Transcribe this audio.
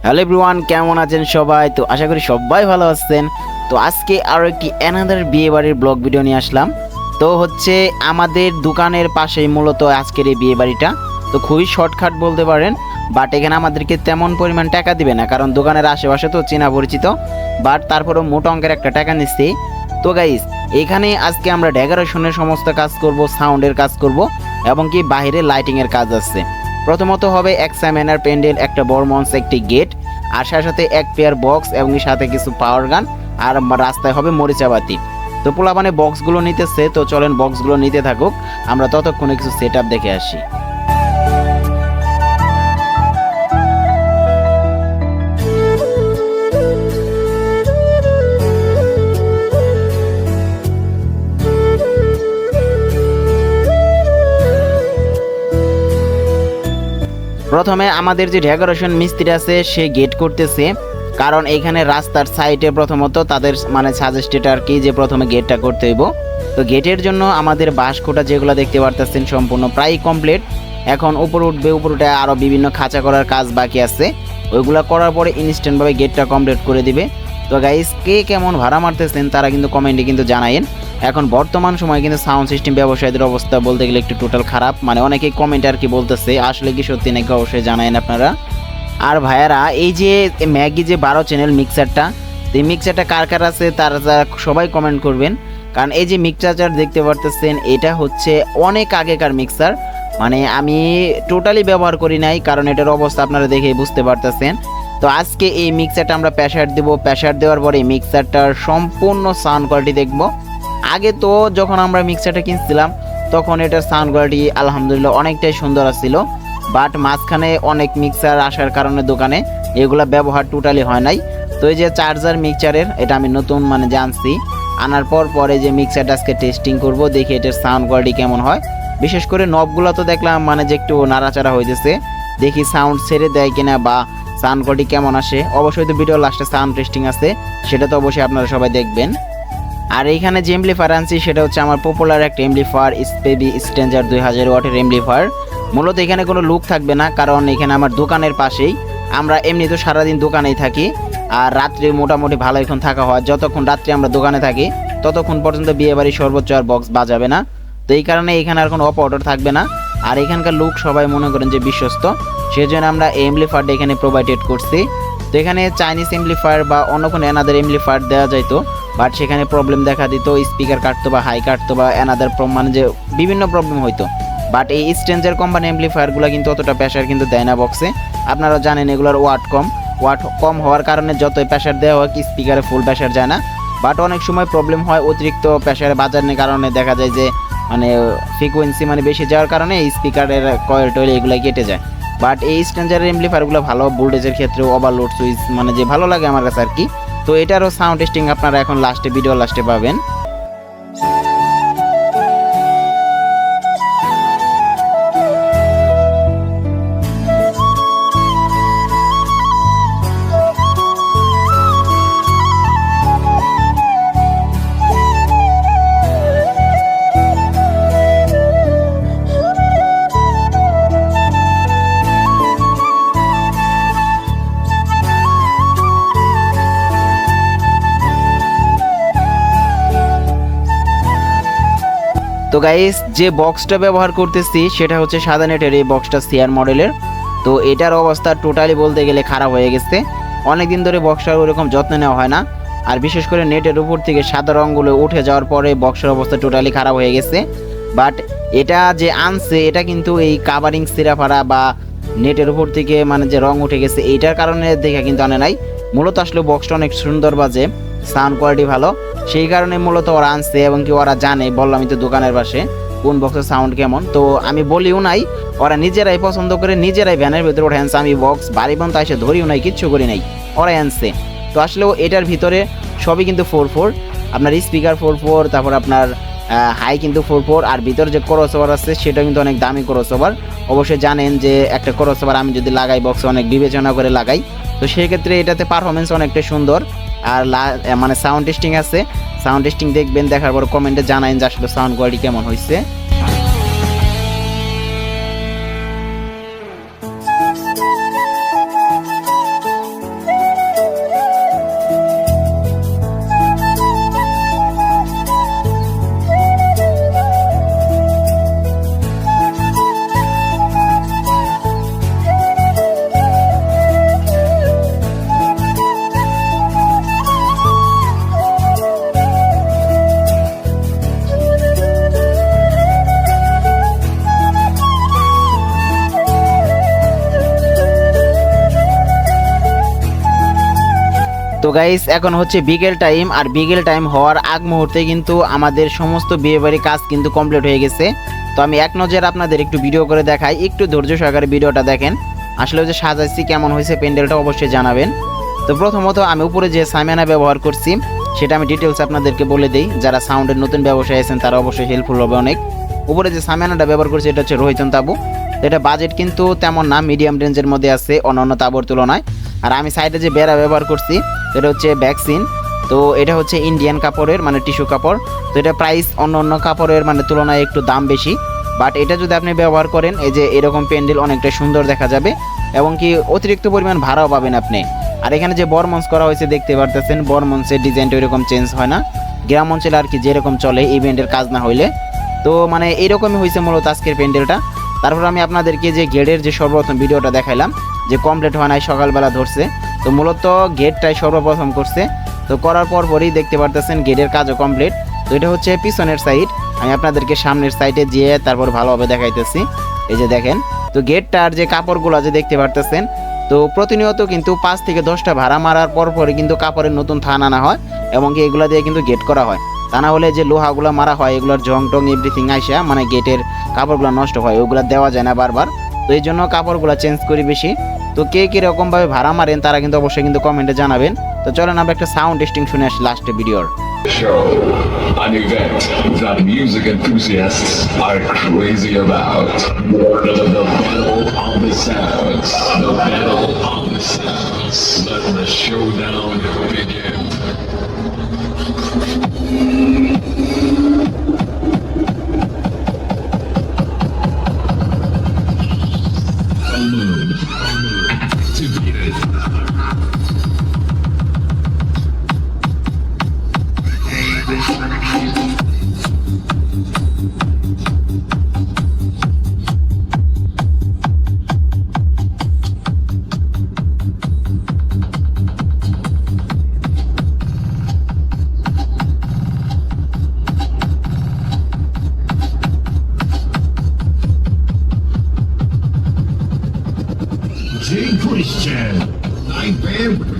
Hello everyone, কেমন আছেন সবাই? তো আশা করি সবাই ভালো আছেন। তো আজকে আরও একটি অ্যানাদার বিয়ে বাড়ির ব্লগ ভিডিও নিয়ে আসলাম। তো হচ্ছে আমাদের দোকানের পাশেই মূলত আজকের এই বিয়ে বাড়িটা। তো খুবই শর্টকাট বলতে পারেন, বাট এখানে আমাদেরকে তেমন পরিমাণ টাকা দিবে না, কারণ দোকানের আশেপাশে তো চেনা পরিচিত, বাট তারপরেও মোটা অঙ্কের একটা টাকা নিচ্ছি। তো গাইস, এখানে আজকে আমরা ডেকোরেশনের সমস্ত কাজ করব, সাউন্ডের কাজ করব, এবং কি বাইরে লাইটিংয়ের কাজ আছে। প্রথমত হবে এক্সামিনার প্যান্ডেল, একটা বড় মঞ্চ, একটি গেট, আর সাথে এক পেয়ার বক্স এবং সাথে কিছু পাওয়ার গান, আর রাস্তায় হবে মরিচাবাতি। তো পোলাপানে বক্সগুলো নিতেছে, তো চলেন বক্সগুলো নিতে থাকুক, আমরা ততক্ষণে কিছু সেট আপ দেখে আসি। প্রথমে আমাদের যে ডেকোরেশন মিস্ত্রি আছে সে গেট করতেছে, কারণ এইখানে রাস্তার সাইডে প্রথমত তাদের সাজেস্টেড আর কি যে প্রথমে গেটটা করতে হইব। তো গেটের জন্য আমাদের বাঁশখোটা যেগুলো দেখতে পারতেছেন সম্পূর্ণ প্রায় কমপ্লিট। এখন উপরে উঠবে, উপরে উঠে আরও বিভিন্ন খাঁচা করার কাজ বাকি আছে, ওইগুলো করার পরে ইনস্ট্যান্টভাবে গেটটা কমপ্লিট করে দিবে। তো গাইস, কে কেমন ভাড়া মারতেছেন তারা কিন্তু কমেন্টে কিন্তু জানায়েন। এখন বর্তমান সময়ে কিন্তু সাউন্ড সিস্টেম ব্যবসায়ীদের অবস্থা বলতে গেলে একটু টোটাল খারাপ, মানে অনেকেই কমেন্ট আর কি বলতেছে, আসলে কি সত্যি নাকি অবশ্যই জানায়েন আপনারা। আর ভাইয়ারা, এই যে ম্যাগি যে 12 চ্যানেল মিক্সারটা, এই মিক্সারটা কার কার আছে তারা সবাই কমেন্ট করবেন। কারণ এই যে মিক্সার দেখতে পারতেছেন, এটা হচ্ছে অনেক আগেকার মিক্সার, মানে আমি টোটালি ব্যবহার করি নাই, কারণ এটার অবস্থা আপনারা দেখেই বুঝতে পারতেছেন। তো আজকে এই মিক্সারটা আমরা প্রেসার দেবো, প্রেসার দেওয়ার পরে এই মিক্সারটার সম্পূর্ণ সাউন্ড কোয়ালিটি দেখব। আগে তো যখন আমরা মিক্সারটা কিনছিলাম তখন এটার সাউন্ড কোয়ালিটি আলহামদুলিল্লাহ অনেকটাই সুন্দর আসছিল, বাট মাঝখানে অনেক মিক্সার আসার কারণে দোকানে এগুলা ব্যবহার টোটালি হয় নাই। তো এই যে চার্জার মিক্সারের, এটা আমি নতুন মানে জানছি, আনার পরে যে মিক্সারটা আজকে টেস্টিং করব, দেখি এটার সাউন্ড কোয়ালিটি কেমন হয়। বিশেষ করে নবগুলো তো দেখলাম মানে যে একটু নাড়াচাড়া হয়েছে, দেখি সাউন্ড ছেড়ে দেয় কিনা বা সাউন্ড কোয়ালিটি কেমন আসে। অবশ্যই তো ভিডিও লাস্টে সাউন্ড টেস্টিং আছে, সেটা তো অবশ্যই আপনারা সবাই দেখবেন। আর এইখানে যে এমপ্লিফায়ার আনছি সেটা হচ্ছে আমার পপুলার একটা এমপ্লিফায়ার, স্পেবি স্ট্রেঞ্জার 2000 ওয়াটের এমপ্লিফায়ার। মূলত এখানে কোনো লুক থাকবে না, কারণ এখানে আমার দোকানের পাশেই, আমরা এমনি তো সারাদিন দোকানেই থাকি, আর রাত্রে মোটামুটি ভালো এখন থাকা হয়। যতক্ষণ রাত্রে আমরা দোকানে থাকি ততক্ষণ পর্যন্ত বিয়ে বাড়ির সর্বোচ্চ আর বক্স বাজাবে না, তো এই কারণে এখানে আর কোনো অপারেটর থাকবে না। আর এখানকার লুক সবাই মনে করেন যে বিশ্বস্ত, সেই জন্য আমরা এই এমপ্লিফায়ারটা এখানে প্রোভাইডেড করছি। তো এখানে চাইনিজ এমপ্লিফায়ার বা অন্য কোনো অ্যানাদার এমপ্লিফায়ার দেওয়া যাইতো, বাট সেখানে প্রবলেম দেখা দিত, স্পিকার কাটতো বা হাই কাটতো বা অ্যানাদার মানে যে বিভিন্ন প্রবলেম হইতো। বাট এই স্ট্রেঞ্জার কোম্পানি এমপ্লিফায়ারগুলো কিন্তু অতটা প্রেশার কিন্তু দেয় না বক্সে, আপনারা জানেন এগুলোর ওয়াট কম হওয়ার কারণে যতই প্রেশার দেওয়া হয় স্পিকারে ফুল প্রেশার যায় না। বাট অনেক সময় প্রবলেম হয় অতিরিক্ত প্রেশারে বাজানোর কারণে, দেখা যায় যে মানে ফ্রিকোয়েন্সি মানে বেশি যাওয়ার কারণে স্পিকারের কয়েল টয়েল এগুলো কেটে যায়। বাট এই স্ট্রেঞ্জারের এমপ্লিফায়ারগুলো ভালো, ভোল্টেজের ক্ষেত্রেও ওভারলোড সুইচ মানে যে ভালো লাগে আমার কাছে আর কি। তো এটারও সাউন্ড টেস্টিং আপনারা এখন ভিডিও লাস্টে পাবেন। তো গাইস, যে বক্সটা ব্যবহার করতেছি সেটা হচ্ছে সাদা নেটের, এই বক্সটা সিআর মডেলের। তো এটার অবস্থা টোটালি বলতে গেলে খারাপ হয়ে গেছে, অনেক দিন ধরে বক্সটার ওরকম যত্ন নেওয়া হয় না, আর বিশেষ করে নেটের উপর থেকে সাদা রঙগুলো উঠে যাওয়ার পরে বক্সের অবস্থা টোটালি খারাপ হয়ে গেছে। বাট এটা যে আনছে এটা কিন্তু এই কাভারিং সিরাফারা বা নেটের উপর থেকে মানে যে রং উঠে গেছে এইটার কারণে দেখে কিন্তু আনে নাই। মূলত আসলে বক্সটা অনেক সুন্দর বাজে, সাউন্ড কোয়ালিটি ভালো, সেই কারণে মূলত ওরা আনছে, এবং কি ওরা জানে, বললামই তো দোকানের পাশে কোন বক্সের সাউন্ড কেমন। তো আমি বলিও নাই, ওরা নিজেরাই পছন্দ করে নিজেরাই ভ্যানের ভিতরে উঠে আনছে, আমি বক্স বাড়ি পর্যন্ত এসে ধরিও নাই, কিচ্ছু করি নাই, ওরাই আনছে। তো আসলেও এটার ভিতরে সবই কিন্তু 4/4, আপনার স্পিকার 4/4, তারপর আপনার হাই কিন্তু 4/4, আর ভিতরে যে ক্রসওভার আছে সেটা কিন্তু অনেক দামি ক্রসওভার। অবশ্যই জানেন যে একটা ক্রসওভার আমি যদি লাগাই বক্সে অনেক বিবেচনা করে লাগাই, তো সেক্ষেত্রে এটাতে পারফরমেন্স অনেকটা সুন্দর। আর মানে সাউন্ড টেস্টিং আছে, সাউন্ড টেস্টিং দেখবেন, দেখার পর কমেন্টে জানাইন যে আসলে সাউন্ড কোয়ালিটি কেমন হয়েছে। গাইস এখন হচ্ছে বিকেল টাইম, আর বিকেল টাইম হওয়ার আগ মুহূর্তে কিন্তু আমাদের সমস্ত বিয়েবাড়ি কাজ কিন্তু কমপ্লিট হয়ে গেছে। তো আমি এক নজর আপনাদের একটু ভিডিও করে দেখাই, একটু ধৈর্য সহকারে ভিডিওটা দেখেন। আসলে যে সাজাইছি কেমন হয়েছে প্যান্ডেলটা অবশ্যই জানাবেন। তো প্রথমত আমি উপরে যে সামিয়ানা ব্যবহার করছি সেটা আমি ডিটেলস আপনাদেরকে বলে দিই, যারা সাউন্ডের নতুন ব্যবসায়ী আছেন তারা অবশ্যই হেল্পফুল হবে অনেক। উপরে যে সামিয়ানাটা ব্যবহার করছি এটা হচ্ছে রোহিতন তাবু। এটা বাজেট কিন্তু তেমন না, মিডিয়াম রেঞ্জের মধ্যে আছে অন্যান্য তাবুর তুলনায়। আর আমি সাইডে যে বেড়া ব্যবহার করছি এটা হচ্ছে ভ্যাকসিন। তো এটা হচ্ছে ইন্ডিয়ান কাপড়ের মানে টিস্যু কাপড়। তো এটা প্রাইস অন্য কাপড়ের মানে তুলনায় একটু দাম বেশি, বাট এটা যদি আপনি ব্যবহার করেন এই যে এরকম প্যান্ডেল অনেকটা সুন্দর দেখা যাবে এবং কি অতিরিক্ত পরিমাণ ভাড়াও পাবেন আপনি। আর এখানে যে বরমঞ্চ করা হয়েছে দেখতে পারতেছেন, বরমঞ্চের ডিজাইনটা এরকম চেঞ্জ হয় না, গ্রাম অঞ্চলে আর কি যেরকম চলে ইভেন্টের কাজ না হইলে। তো মানে এরকমই হয়েছে মূলত আজকের প্যান্ডেলটা। তারপর আমি আপনাদেরকে যে গেটের যে সর্বপ্রথম ভিডিওটা দেখাইলাম যে কমপ্লিট হয় নাই সকালবেলা ধরছে, তো মূলত গেটটাই সর্বপ্রথম করছে। তো করার পরই দেখতে পারতেছেন গেটের কাজও কমপ্লিট। তো এটা হচ্ছে পিছনের সাইড, আমি আপনাদেরকে সামনের সাইডে যেয়ে তারপর ভালোভাবে দেখাইতেছি। এই যে দেখেন, তো গেটটার যে কাপড়গুলো যে দেখতে পারতেছেন, তো প্রতিনিয়ত কিন্তু 5 থেকে 10টা ভাড়া মারার পরই কিন্তু কাপড়ের নতুন থান আনা হয় এবং কি এগুলো দিয়ে কিন্তু গেট করা হয়। তা না হলে যে লোহাগুলো মারা হয় এগুলোর জং টং এভরিথিং আইসা মানে গেটের কাপড়গুলো নষ্ট হয়, ওগুলো দেওয়া যায় না বারবার। তো এই জন্য কাপড়গুলো চেঞ্জ করি বেশি। তো কে কীরকমভাবে ভাড়া মারেন তারা কিন্তু অবশ্যই কিন্তু কমেন্টে জানাবেন। তো চলেন আমরা একটা সাউন্ড টেস্টিং শুনে আসি লাস্টে ভিডিওর। Show, an event that music enthusiasts are crazy about. The battle of the sounds. The battle of the sounds. Let the showdown begin. Alone. Activated. Jay Christian, Night Band.